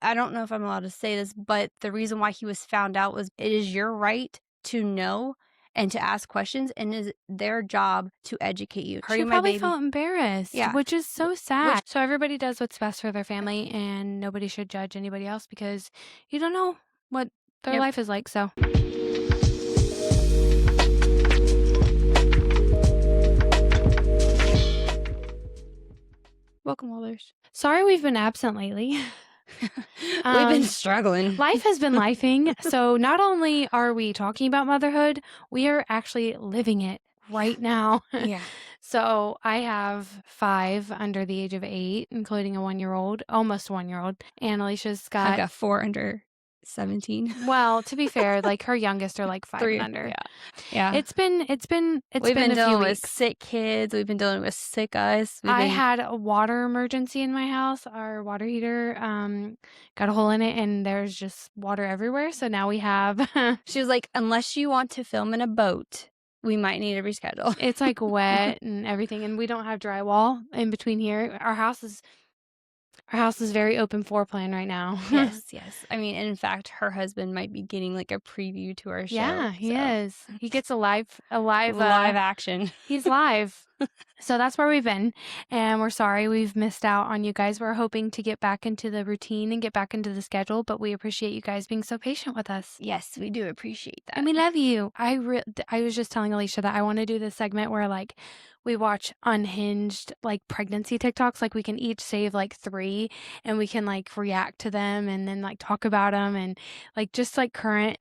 I don't know if I'm allowed to say this, but the reason why he was found out was it is your right to know and to ask questions, and it is their job to educate you. She Hurting my probably baby. felt embarrassed, Yeah. which is so sad. So everybody does what's best for their family, and nobody should judge anybody else because you don't know what their Yep. life is like. So Welcome, Walders. sorry we've been absent lately. We've been struggling. Life has been lifing. So not only are we talking about motherhood, we are actually living it right now. Yeah. So I have 5 under the age of 8, including a 1-year-old, almost 1-year-old. And Alicia's I've got, got 4 under 17. well, to be fair, like her youngest are like 5 3 and under. Yeah. It's been We've been been a few dealing with weeks. sick kids. We've been dealing with sick us. I had a water emergency in my house. Our water heater got a hole in it, and there's just water everywhere. So now we have She was like, unless you want to film in a boat, we might need to reschedule. it's like wet and everything, and we don't have drywall in between here. Our house is very open floor plan right now. Yes. I mean, and in fact, her husband might be getting like a preview to our show. Yeah, he is. He gets a live action. He's live. So that's where we've been, and we're sorry we've missed out on you guys. We're hoping to get back into the routine and get back into the schedule, but we appreciate you guys being so patient with us. Yes, we do appreciate that. And we love you. I was just telling Alicia that I want to do this segment where like we watch unhinged like pregnancy TikToks. Like we can each save like 3 and we can like react to them and then like talk about them and like just like current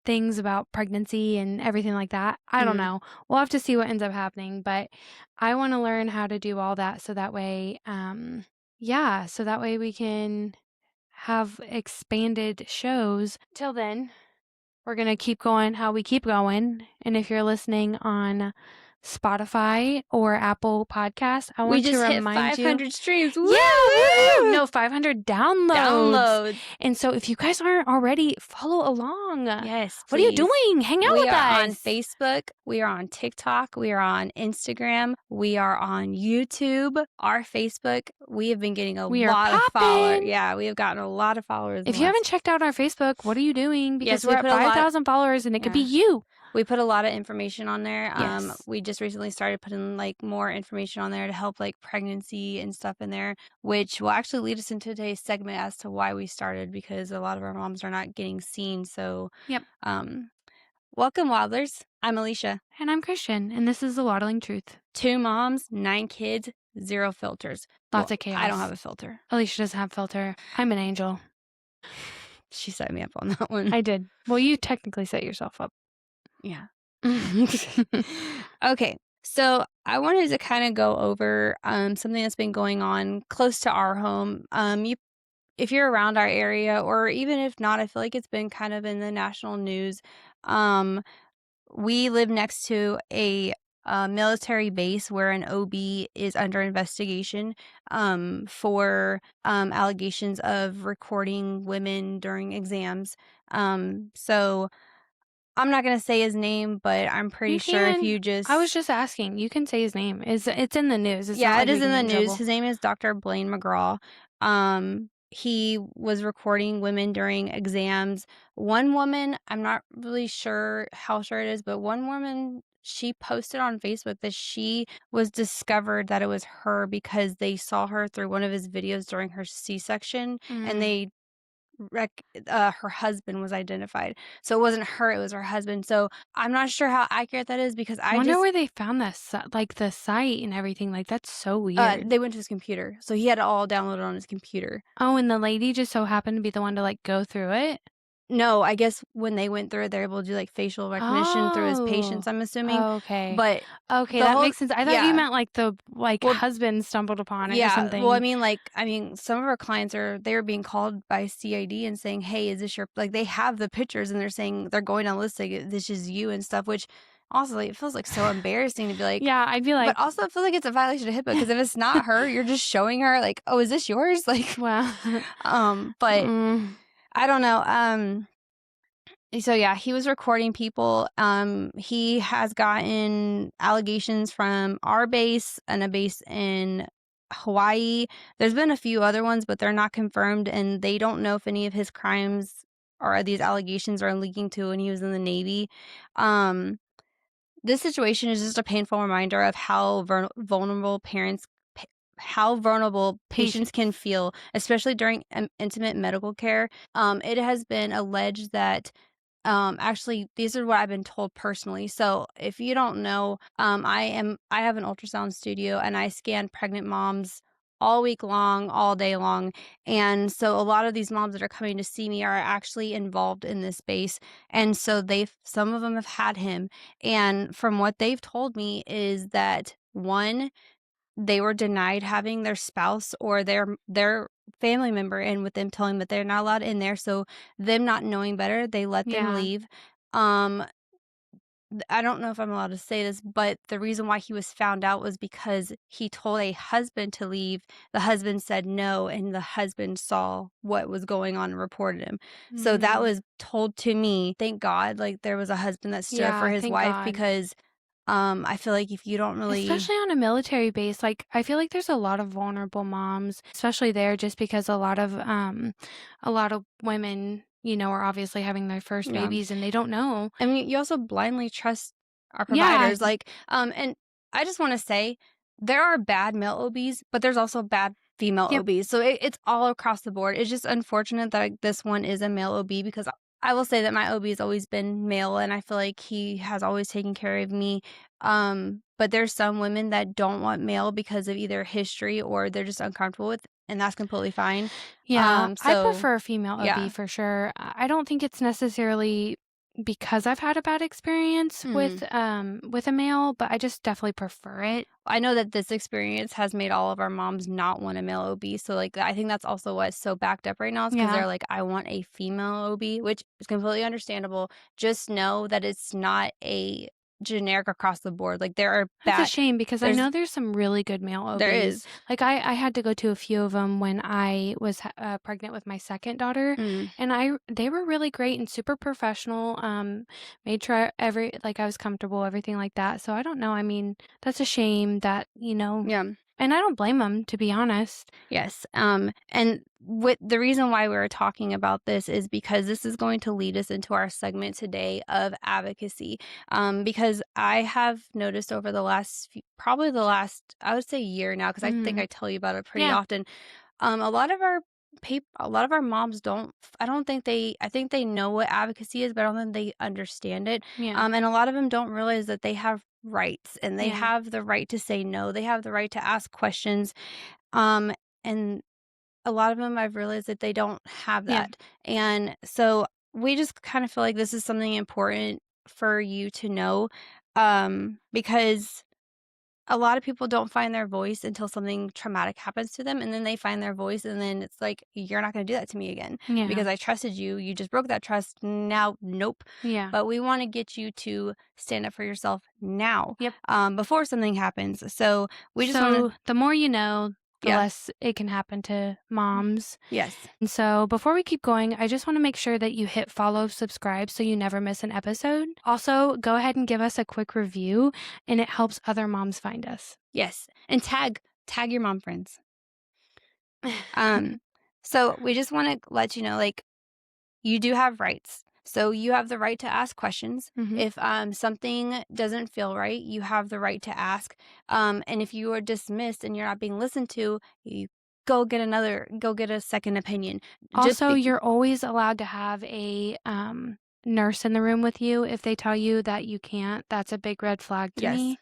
things about pregnancy and everything like that. I don't know. We'll have to see what ends up happening, but I want to learn how to do all that so that way so that way we can have expanded shows. Till then, we're going to keep going how we keep going. And if you're listening on Spotify or Apple Podcasts, I want to remind you. 500 streams. Woo! Yeah, woo! No, 500 downloads. And so if you guys aren't already, follow along. Yes, What are you please. doing? Hang out with us. We are on Facebook. We are on TikTok. We are on Instagram. We are on YouTube. Our Facebook, we have been getting a lot of followers. Yeah, we have gotten a lot of followers. If you haven't checked out our Facebook, what are you doing? Because we're at 5,000 followers and it could be you. We put a lot of information on there. Yes. We just recently started putting like more information on there to help like pregnancy and stuff in there, which will actually lead us into today's segment as to why we started, because a lot of our moms are not getting seen. So, yep. Welcome, Waddlers. I'm Alicia. And I'm Christian, and this is the Waddling Truth. 2 moms, 9 kids, 0 filters. Lots of chaos. I don't have a filter. Alicia doesn't have a filter. I'm an angel. She set me up on that one. I did. Well, you technically set yourself up. Yeah. Okay. So I wanted to kind of go over something that's been going on close to our home. If you're around our area, or even if not, I feel like it's been kind of in the national news. We live next to a military base where an OB is under investigation for allegations of recording women during exams. So I'm not going to say his name, but I'm pretty sure if you just... I was just asking. You can say his name. It's in the news. It's yeah, not it like is in the news. trouble. His name is Dr. Blaine McGraw. He was recording women during exams. One woman, I'm not really sure how sure it is, but one woman, she posted on Facebook that she was discovered that it was her because they saw her through one of his videos during her C-section, and they her husband was identified. So it wasn't her, it was her husband. So I'm not sure how accurate that is, because I wonder where they found this, like the site and everything. Like, that's so weird. They went to his computer. So he had it all downloaded on his computer. Oh, and the lady just so happened to be the one to like go through it? No, I guess when they went through it, they're able to do like facial recognition through his patients, I'm assuming. Okay. But that makes sense. I thought you meant like the husband stumbled upon it or something. Well, I mean, some of our clients they're being called by CID and saying, hey, is this your, like, they have the pictures and they're saying, they're going down the list like, this is you and stuff, which also, like, it feels like so embarrassing to be like, yeah, I'd be like, but also I feel like it's a violation of HIPAA, because if it's not her, you're just showing her like, oh, is this yours? Like, well, but I don't know. So yeah, he was recording people. He has gotten allegations from our base and a base in Hawaii. There's been a few other ones, but they're not confirmed, and they don't know if any of his crimes or these allegations are linking to when he was in the Navy. Um, this situation is just a painful reminder of how vulnerable how vulnerable patients can Patience. feel, especially during intimate medical care. It has been alleged that actually, these are what I've been told personally. So if you don't know, I have an ultrasound studio and I scan pregnant moms all week long, all day long. And so a lot of these moms that are coming to see me are actually involved in this space. And so some of them have had him. And from what they've told me is that one, they were denied having their spouse or their family member in with them, telling them that they're not allowed in there, so them not knowing better, they let them Yeah. leave. Um, I don't know if I'm allowed to say this, but the reason why he was found out was because he told a husband to leave. The husband said no, and the husband saw what was going on and reported him. So that Mm. was told to me. Thank God, like, there was a husband that stood up for Yeah, his thank wife God. because, I feel like if you don't really. Especially on a military base, like, I feel like there's a lot of vulnerable moms, especially there, just because a lot of women, are obviously having their first Yeah. babies and they don't know. I mean, you also blindly trust our Yeah. providers, like, and I just wanna say, there are bad male OBs, but there's also bad female Yep. OBs, so it's all across the board. It's just unfortunate that this one is a male OB because I will say that my OB has always been male, and I feel like he has always taken care of me, but there's some women that don't want male because of either history or they're just uncomfortable with, and that's completely fine. Yeah, I So prefer a female OB yeah. for sure. I don't think it's necessarily because I've had a bad experience Mhm. with a male, but I just definitely prefer it. I know that this experience has made all of our moms not want a male OB, so, like, I think that's also what's so backed up right now is because 'cause Yeah. they're like, "I want a female OB," which is completely understandable. Just know that it's not a generic across the board, like, there are That's a bad shame because I there's know there's some really good male there OBs. is. Like, I had to go to a few of them when I was pregnant with my second daughter, Mm, and they were really great and super professional. Made sure I was comfortable, everything like that. So I don't know. I mean, that's a shame that yeah. and I don't blame them, to be honest. Yes, and with the reason why we're talking about this is because this is going to lead us into our segment today of advocacy. Because I have noticed over the probably the last, I would say, year now, because I think Mhm. I tell you about it pretty Yeah. often. A lot of a lot of our moms don't. I don't think they. I think they know what advocacy is, but I don't think they understand it. Yeah. And a lot of them don't realize that they have rights and they Yeah. have the right to say no. They have the right to ask questions. Um, and a lot of them, I've realized that they don't have Yeah. that. And so we just kind of feel like this is something important for you to know, because a lot of people don't find their voice until something traumatic happens to them, and then they find their voice, and then it's like, "You're not gonna do that to me again Yeah. because I trusted you. You just broke that trust. Now, nope." Yeah. But we wanna get you to stand up for yourself now, Yep. before something happens. So we just wanna. So the more you know, the Yeah. less it can happen to moms. Yes. And so before we keep going, I just want to make sure that you hit follow, subscribe so you never miss an episode. Also, go ahead and give us a quick review, and it helps other moms find us. Yes, and tag your mom friends. Um, so we just wanna let you know, like, you do have rights. So you have the right to ask questions. Hmm. If, something doesn't feel right, you have the right to ask. And if you are dismissed and you're not being listened to, you go get a second opinion. Just Also, be you're always allowed to have a nurse in the room with you. If they tell you that you can't, that's a big red flag to Yes. me.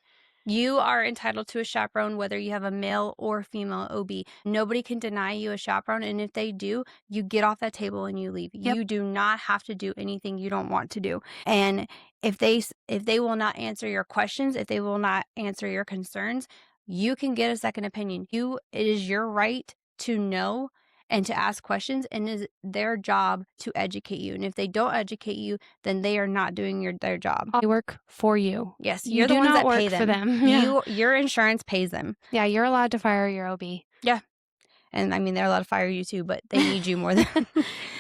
You are entitled to a chaperone whether you have a male or female OB. Nobody can deny you a chaperone, and if they do, you get off that table and you leave. Yep. You do not have to do anything you don't want to do. And if they will not answer your questions, if they will not answer your concerns, you can get a second opinion. It is your right to know and to ask questions, and it is their job to educate you. And if they don't educate you, then they are not doing their job. They work for you. Yes, You you're the do ones not that pay work for them. them. Yeah. Your insurance pays them. Yeah, you're allowed to fire your OB. Yeah. And I mean, they're allowed to fire you too, but they need you more than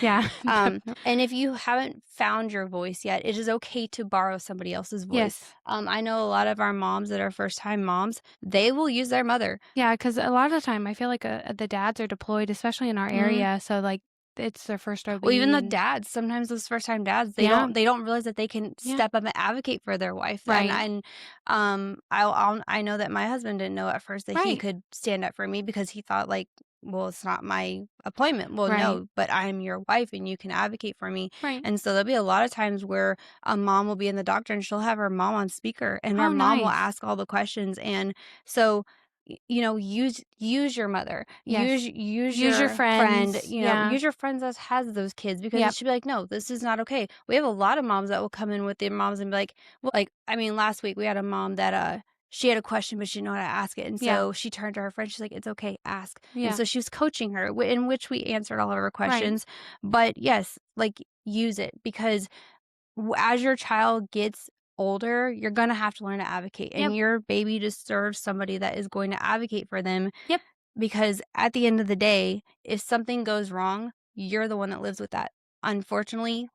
Yeah, definitely. and if you haven't found your voice yet, it is okay to borrow somebody else's voice. Yes. I know a lot of our moms that are first-time moms, they will use their mother. Yeah, because a lot of the time, I feel like, the dads are deployed, especially in our Mhm. area, so, like, it's their first Well, even OB the and dads, sometimes those first-time dads, they yeah, don't realize that they can yeah, step up and advocate for their wife, right, I know that my husband didn't know at first that he right, could stand up for me because he thought, like, "Well, it's not my appointment." Well, right, no, but I'm your wife and you can advocate for me, right. and so there'll be a lot of times where a mom will be in the doctor and she'll have her mom on speaker, and her Oh, mom will nice. ask all the questions, and so you know, use your mother, Yes. use Use your your friend, friends. you know, Yeah. use your friends that has those kids because it Yep. should be like, no, this is not okay. We have a lot of moms that will come in with their moms and be like, well, like I mean, last week we had a mom that she had a question but she didn't know how to ask it, and Yeah. so she turned to her friend. She's like, "It's okay, ask." And Yeah. so she was coaching her, in which we answered all of her Right. questions. But yes, like use it because as your child gets older, you're gonna have to learn to advocate, Yep. and your baby deserves somebody that is going to advocate for them Yep. because at the end of the day, if something goes wrong, you're the one that lives with that. Unfortunately,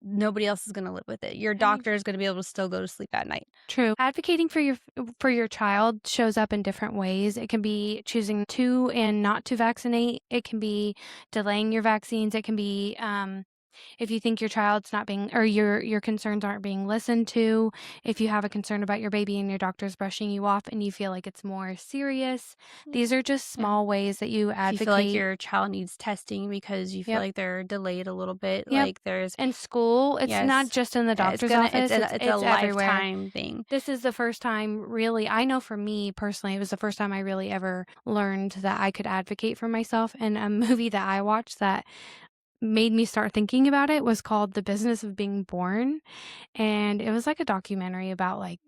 nobody else is gonna live with it. Your I doctor is gonna be able to still go to sleep at night. True. Advocating for your child shows up in different ways. It can be choosing to and not to vaccinate. It can be delaying your vaccines. It can be if you think your child's not being or your concerns aren't being listened to, if you have a concern about your baby and your doctor's brushing you off and you feel like it's more serious. Mm. These are just Yeah. small ways that you If you feel like advocate. your child needs testing because you feel Yep. like they're delayed a little bit, Yep. like there's And school, it's not yes. just in the Yeah, it's doctor's gonna office, it's a it's everywhere. lifetime thing. This is the first time really I know for me personally, it was the first time I really ever learned that I could advocate for myself, and a movie that I watched that made me start thinking about it was called The Business of Being Born, and it was like a documentary about, like,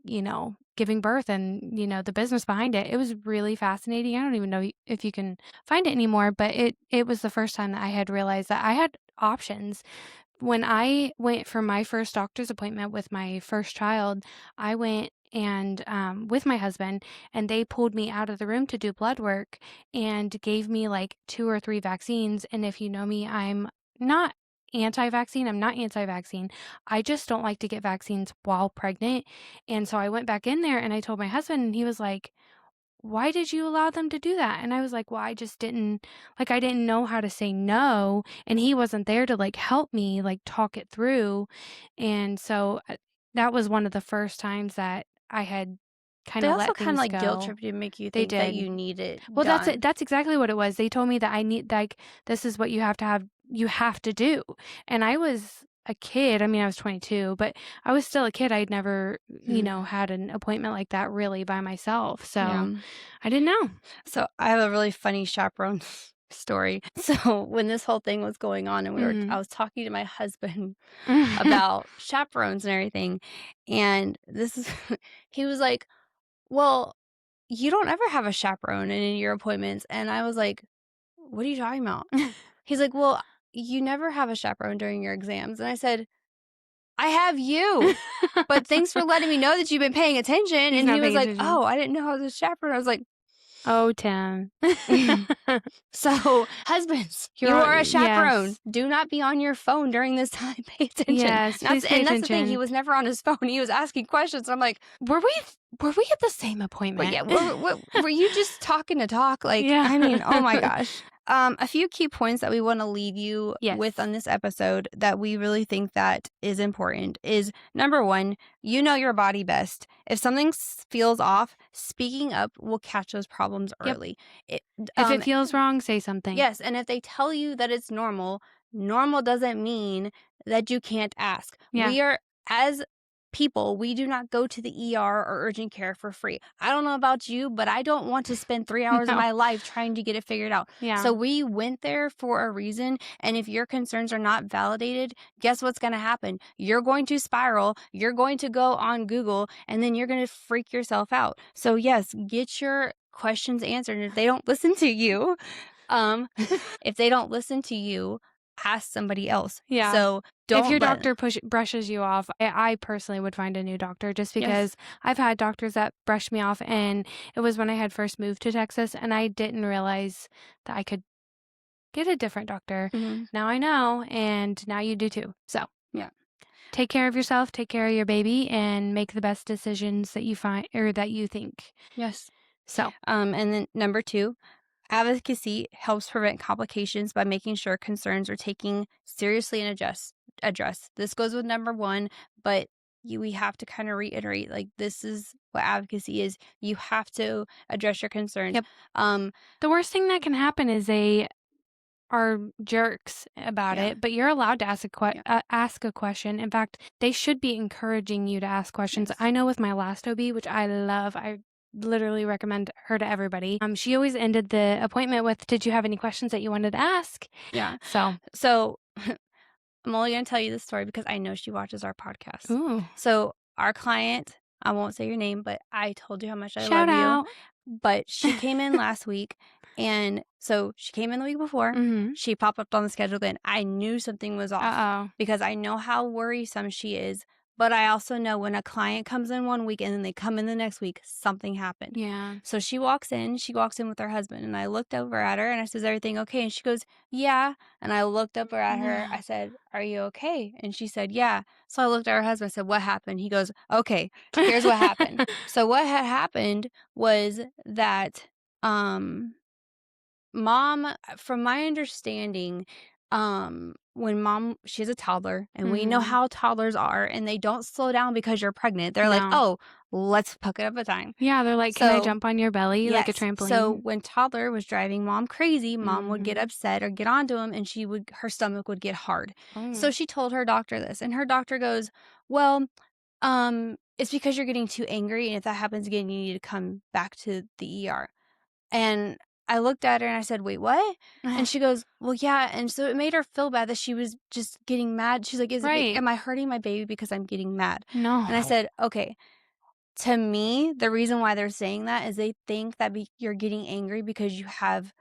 giving birth and, the business behind it. It was really fascinating. I don't even know if you can find it anymore, but it was the first time that I had realized that I had options when I went for my first doctor's appointment with my first child, I went and with my husband, and they pulled me out of the room to do blood work and gave me like 2 or 3 vaccines. And if you know me, I'm not anti-vaccine. I'm not anti-vaccine. I just don't like to get vaccines while pregnant. And so I went back in there and I told my husband, and he was like, why did you allow them to do that? And I was like, well, I just didn't I didn't know how to say no, and he wasn't there to like help me like talk it through. And so that was one of the first times that I had kind They of also let kinda, things like, guilt go. trip you to make you They think that did. you need it Well, that's it. done. That's exactly what it was. They told me that I need like this is what you have to do. And I was a kid. I mean, I was 22, but I was still a kid. I'd never, had an appointment like that really by myself. So Yeah. I didn't know. So, I have a really funny chaperone story. So, when this whole thing was going on and I Mhm. was talking to my husband about chaperones and everything, and this is he was like, "Well, you don't ever have a chaperone in your appointments," and I was like, "What are you talking about?" He's like, "Well, you never have a chaperone during your exams," and I said, "I have you, but thanks for letting me know that you've been paying attention," He's and he not was paying like, attention. "Oh, I didn't know I was a chaperone." I was like, Oh, Tim. so, husbands, You're you on are a chaperone. yes. Do not be on your phone during this time. Pay attention. Yes, please pay That's the thing. He attention. was never on his phone. He was asking questions. I'm like, Were we at the same but appointment? yeah, were you just talking to talk? Like, Yeah. I mean, oh my gosh. A few key points that we want to leave you with Yes. on this episode that we really think that is important is number one, you know your body best. If something feels off, speaking up will catch those problems Yep. early. It, If it feels wrong, say something. Yes, and if they tell you that it's normal, normal doesn't mean that you can't ask. Yeah. As people, we do not go to the ER or urgent care for free. I don't know about you, but I don't want to spend 3 hours of No. my life trying to get it figured out. Yeah. So we went there for a reason. And if your concerns are not validated, guess what's going to happen? You're going to spiral. You're going to go on Google and then you're going to freak yourself out. So, yes, get your questions answered. And if they don't listen to you, um, if they don't listen to you, ask somebody else. Yeah. So If don't your let doctor brushes you off, I personally would find a new doctor just yes. because I've had doctors that brushed me off, and it was when I had first moved to Texas, and I didn't realize that I could get a different doctor. Mhm. Now I know, and now you do too. So Yeah. take care of yourself, take care of your baby, and make the best decisions that you find or that you think. Yes. So, And then number 2, advocacy helps prevent complications by making sure concerns are taken seriously and addressed. This goes with number 1, but we have to kind of reiterate like this is what advocacy is. You have to address your concerns. yep. Um The worst thing that can happen is they are jerks about yeah. it, but you're allowed to Yeah. ask a question. In fact, they should be encouraging you to ask questions. Yes. I know with my last OB, which I love, I literally recommend her to everybody. She always ended the appointment with, "Did you have any questions that you wanted to ask?" Yeah. So, So I'm only going to tell you this story because I know she watches our podcast. ooh, So, our client, I won't say your name, but I told you how much I shout love you. out. But she came in last week. And so she came in the week before. Mhm. She popped up on the schedule again. I knew something was off Uh-oh. because I know how worrisome she is. But I also know when a client comes in one week and then they come in the next week, something happened. Yeah. So she walks in with her husband. And I looked over at her and I said, "Is everything okay?" And she goes, "Yeah." And I looked over at her. I No. said, "Are you okay?" And she said, "Yeah." So I looked at her husband. I said, "What happened?" He goes, "Okay, here's what happened." So what had happened was that um mom, from my understanding, when mom she has a toddler, and we know Mhm. how toddlers are, and they don't slow down because you're pregnant. They're like, No. "Oh, let's pick it up a time." Yeah, they're like, "Can I So jump on your belly like a yes. So trampoline?" when toddler was driving mom crazy, mom would get Mhm. upset or get onto him, and her stomach would get hard. Oh. So she told her doctor this, and her doctor goes, "Well, it's because you're getting too angry, and if that happens again, you need to come back to the ER." And I looked at her and I said, "Wait, what?" And she goes, "Well, yeah." And so it made her feel bad that she was just getting mad. She's like, Right. am I hurting my baby because I'm getting mad?" And I No. said, "Okay, to me, the reason why they're saying that is they think that you're getting angry because you have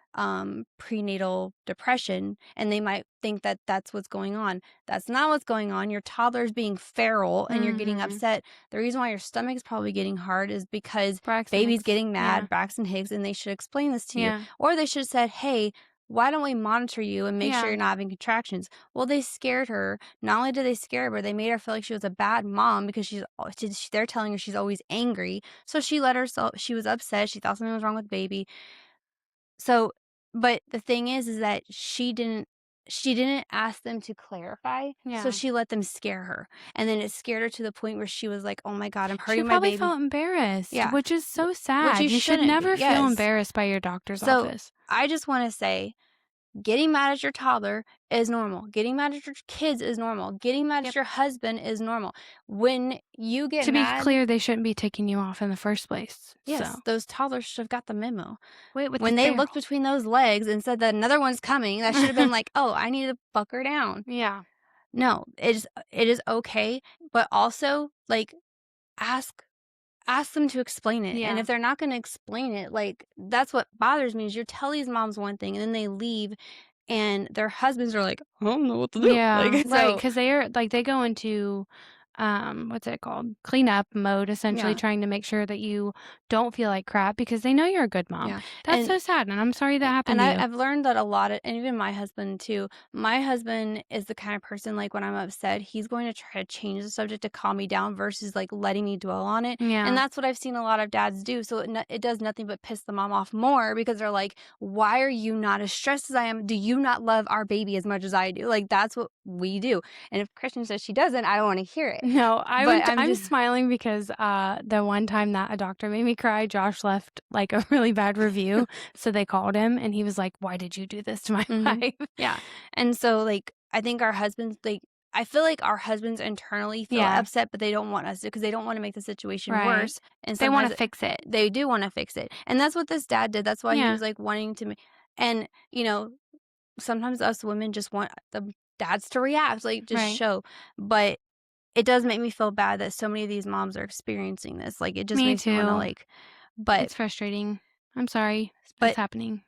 prenatal depression, and they might think that that's what's going on. That's not what's going on. Your toddler's being feral and you're getting Mhm. upset. The reason why your stomach's probably getting hard is because Braxton baby's Hicks. getting Yeah. mad, Braxton Higgs, and they should explain this to you. Yeah. Or they should have said, hey, why don't we monitor you and make sure Yeah. you're not having contractions?" Well, they scared her. Not only did they scare her, but they made her feel like she was a bad mom because they're telling her she's always angry. So she let herself, she was upset. She thought something was wrong with baby. So, but the thing is that she didn't ask them to clarify, so Yeah. she let them scare her, and then it scared her to the point where she was like, "Oh my god, I'm She hurting my probably baby." felt embarrassed, Yeah, which is wh so which you sad. You should shouldn't be. never feel Yes. embarrassed by your doctor's So, office. I just wanna say, getting mad at your toddler is normal. Getting mad at your kids is normal. Getting mad at Yep. your husband is normal. When you get To be mad, clear, they shouldn't be taking you off in the first place. yes, So, those toddlers should have got the memo. wait with the When they looked feral. between those legs and said that another one's coming, that should have been like, "Oh, I need to buck her down." Yeah. No, it is okay, but also, like, ask ask them to explain it, and Yeah. if they're not gonna explain it, like, that's what bothers me is you tell these moms one thing, and then they leave, and their husbands are like, "I don't know what to do." Yeah, Like, right. so Because they are like, they go into, what's it called? Cleanup mode, essentially yeah. trying to make sure that you don't feel like crap because they know you're a good mom. Yeah, That's and so sad, and I'm sorry that happened and to I you. I've learned that a lot of, and even my husband too. My husband is the kind of person, like, when I'm upset, he's going to try to change the subject to calm me down versus, like, letting me dwell on it, and Yeah. that's what I've seen a lot of dads do, so it does nothing but piss the mom off more because they're like, "Why are you not as stressed as I am? Do you not love our baby as much as I do?" Like, that's what we do, and if Christian says she doesn't, I don't wanna hear it, No, but I'm smiling because, the one time that a doctor made me cry, Josh left, like, a really bad review, so they called him, and he was like, "Why did you do this to my Mhm. wife?" Yeah, and so, like, I think our husbands, like, I feel like our husbands internally feel Yeah, upset, but they don't want us to because they don't wanna make the situation right. worse, and They sometimes wanna fix it. they do wanna fix it, and that's what this dad did, that's why he Yeah, was, like, wanting to and, sometimes us women just want the dads to react, like, just right. show, but it does make me feel bad that so many of these moms are experiencing this, like, it just Me makes me wanna, too. like but It's frustrating. I'm sorry it's but happening.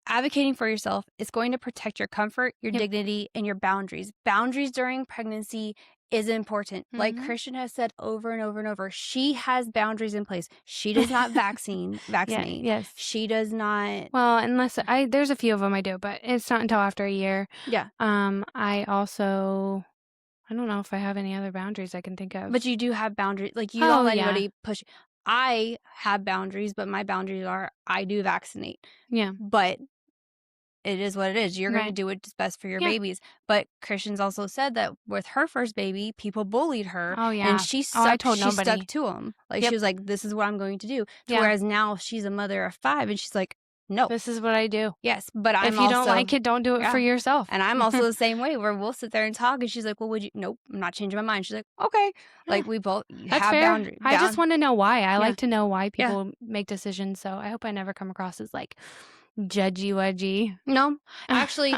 advocating for yourself is going to protect your comfort, your Yep. dignity, and your boundaries. Boundaries during pregnancy is important. Like Mhm. Christian has said over and over and over, she has boundaries in place. She does not Yeah, vaccinate. yes. She does not. Well, unless there's a few of them I do, but it's not until after a year. Yeah, I also I don't know if I have any other boundaries I can think but of. you do have boundaries. Like you don't Oh, let yeah. anybody push. I have boundaries, but my boundaries are I do vaccinate. Yeah. But it is what it is. You're going to Right. do what's best for your Yeah. babies. But Christian's also said that with her first baby, people bullied her Oh, and yeah. Oh, I told she stuck nobody. to them. Like she Yep. was like, this is what I'm going to do. To Yeah. whereas now she's a mother of 5 and she's like, no, This is what I do. yes, but I'm If you don't also, like it, don't do it for yeah. yourself. And I'm also the same way where we'll sit there and talk and she's like, well, would you, nope, I'm not changing my mind. She's like, okay. Yeah, Like we both that's have fair. boundary I just want to know why. I Yeah. like to know why Yeah. people make decisions, so I hope I never come across as, like, judgy-wudgy. No, actually,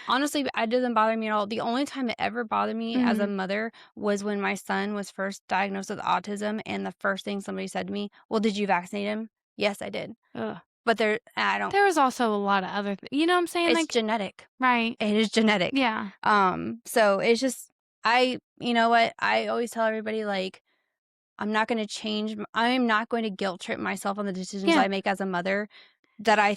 honestly, it doesn't bother me at all. The only time it ever bothered me as a Mhm. mother was when my son was first diagnosed with autism, and the first thing somebody said to me, "Well, did you vaccinate him?" "Yes, I did." Ugh. But I don't There was also a lot of other you know what I'm saying? it's Like genetic. right. It is genetic. Yeah. So it's just you know what? I always tell everybody, like, I'm not going to guilt trip myself on the decisions Yeah. I make as a mother that I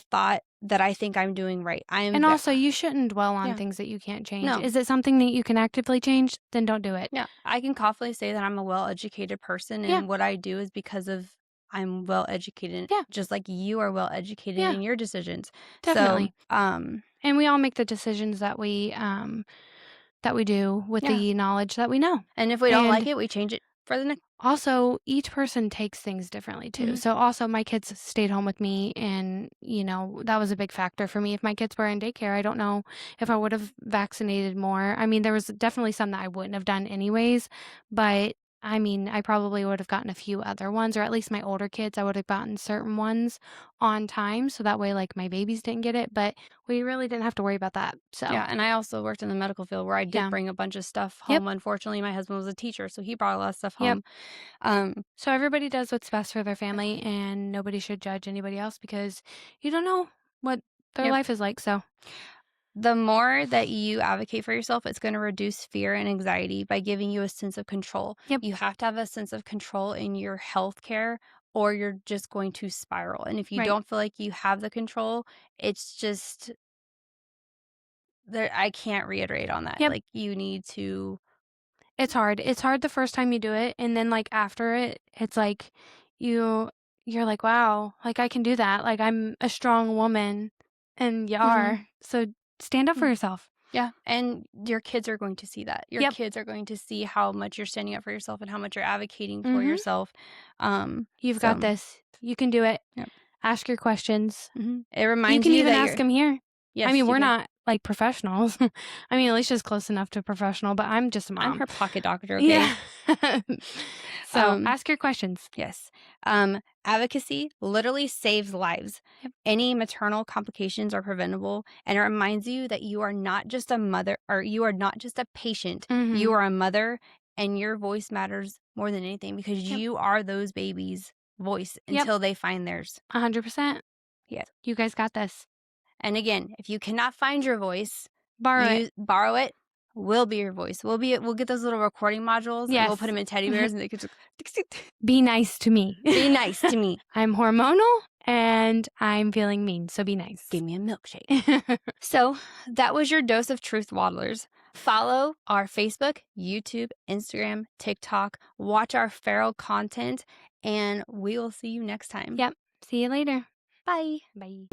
think I'm doing right. I am And ve also, you shouldn't dwell on Yeah. things that you can't change. No. Is it something that you can actively change? Then don't do it. Yeah, I can confidently say that I'm a well-educated person, Yeah. and what I do is because of I'm well-educated, Yeah. just like you are well-educated Yeah. in your decisions. So, Definitely. And we all make the decisions that we do with yeah, the knowledge that we know. and if we don't like And it, we change it for the next. also, each person takes things differently too. Mhm. So also my kids stayed home with me and, that was a big factor for me. If my kids were in daycare, I don't know if I would have vaccinated more. I mean, there was definitely some that I wouldn't have done anyways, but I mean, I probably would have gotten a few other ones, or at least my older kids, I would have gotten certain ones on time. So that way, like, my babies didn't get it, but we really didn't have to worry about that. So, Yeah, and I also worked in the medical field where I did yeah. bring a bunch of stuff Yep. home. Unfortunately, my husband was a teacher, so he brought a lot of stuff Yep. home. Um, So everybody does what's best for their family, and nobody should judge anybody else because you don't know what their yep. life is like. So, The more that you advocate for yourself, it's going to reduce fear and anxiety by giving you a sense of control. yep, You have to have a sense of control in your health care, or you're just going to spiral. And if you right. don't feel like you have the control, it's just there. I can't reiterate on that. Yep. Like, you need to, It's hard. It's hard the first time you do it, and then like after it, it's like you you're like, wow, like I can do that. Like I'm a strong woman, and you Mhm. are. So stand up for Mm. yourself. Yeah. And your kids are going to see that. Your Yep. kids are going to see how much you're standing up for yourself and how much you're advocating for Mhm. yourself. You've got So, this. You can do it. yep. Ask your questions. It You reminds can you even that ask you're, them here. I yes, mean, you we're can. not like professionals. I mean, Alicia's close enough to professional, but I'm just a I'm mom. her pocket doctor, okay? Yeah. So Um, ask your questions. yes. Advocacy literally saves lives. Yep. Any maternal complications are preventable, and it reminds you that you are not just a mother or you are not just a patient. You Mhm. are a mother, and your voice matters more than anything because Yep. you are those babies' voice Yep. until they find theirs. 100%. Yes. You guys got this. And again, if you cannot find your voice, Borrow it. borrow it. Will be your voice. We'll get those little recording modules and we'll put Yes. them in teddy bears and they could just Be nice to me. be nice to me. I'm hormonal and I'm feeling mean, so be nice. Give me a milkshake. So that was your dose of truth, waddlers. Follow our Facebook, YouTube, Instagram, TikTok. Watch our feral content, and we will see you next time. Yep. See you later. Bye. Bye.